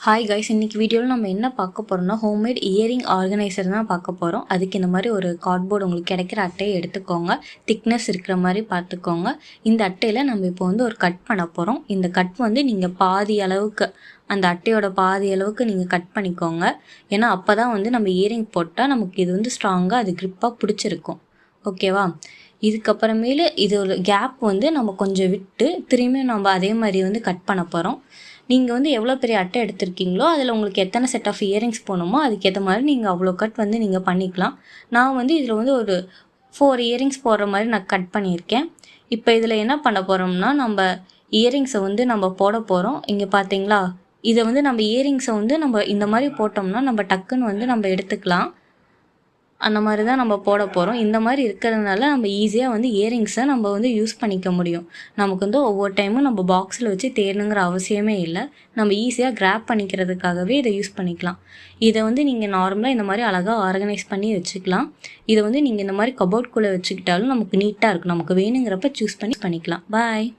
Hi guys, இன்றைக்கி வீடியோவில் நம்ம என்ன பார்க்க போகிறோம்னா ஹோம்மேட் இயரிங் ஆர்கனைசர் தான் பார்க்க போகிறோம். அதுக்கு இந்த மாதிரி ஒரு கார்ட்போர்டு உங்களுக்கு கிடைக்கிற அட்டையை எடுத்துக்கோங்க. திக்னஸ் இருக்கிற மாதிரி பார்த்துக்கோங்க. இந்த அட்டையில் நம்ம இப்போ ஒரு கட் பண்ண போகிறோம். இந்த கட் நீங்கள் பாதி அளவுக்கு, அந்த அட்டையோட பாதி அளவுக்கு நீங்கள் கட் பண்ணிக்கோங்க. ஏன்னா அப்போ தான் நம்ம இயரிங் போட்டால் நமக்கு இது ஸ்ட்ராங்காக அது க்ரிப்பாக பிடிச்சிருக்கும். ஓகேவா? இதுக்கப்புறமேலு இது ஒரு கேப் நம்ம கொஞ்சம் விட்டு திரும்பியும் நம்ம அதே மாதிரி கட் பண்ண போகிறோம். நீங்கள் எவ்வளோ பெரிய அட்டை எடுத்திருக்கீங்களோ அதில் உங்களுக்கு எத்தனை செட் ஆஃப் இயரிங்ஸ் போகணுமோ அதுக்கேற்ற மாதிரி நீங்கள் அவ்வளோ கட் நீங்கள் பண்ணிக்கலாம். நான் இதில் ஒரு 4 இயரிங்ஸ் போடுற மாதிரி நான் கட் பண்ணியிருக்கேன். இப்போ இதில் என்ன பண்ண போகிறோம்னா, நம்ம இயரிங்ஸை நம்ம போட போகிறோம். இங்கே பார்த்தீங்களா, இதை நம்ம இயரிங்ஸை நம்ம இந்த மாதிரி போட்டோம்னா நம்ம டக்குன்னு நம்ம எடுத்துக்கலாம். அந்த மாதிரி தான் நம்ம போட போகிறோம். இந்த மாதிரி இருக்கிறதுனால நம்ம ஈஸியாக இயரிங்ஸை நம்ம யூஸ் பண்ணிக்க முடியும். நமக்கு ஒவ்வொரு டைமும் நம்ம பாக்ஸில் வச்சு தேடணுங்கிற அவசியமே இல்லை. நம்ம ஈஸியாக கிராப் பண்ணிக்கிறதுக்காகவே இதை யூஸ் பண்ணிக்கலாம். இதை நீங்கள் நார்மலாக இந்த மாதிரி அழகாக ஆர்கனைஸ் பண்ணி வச்சுக்கலாம். இதை நீங்கள் இந்த மாதிரி கபோர்ட்குள்ளே வச்சுக்கிட்டாலும் நமக்கு நீட்டாக இருக்கும். நமக்கு வேணுங்கிறப்ப சூஸ் பண்ணிக்கலாம். பாய்.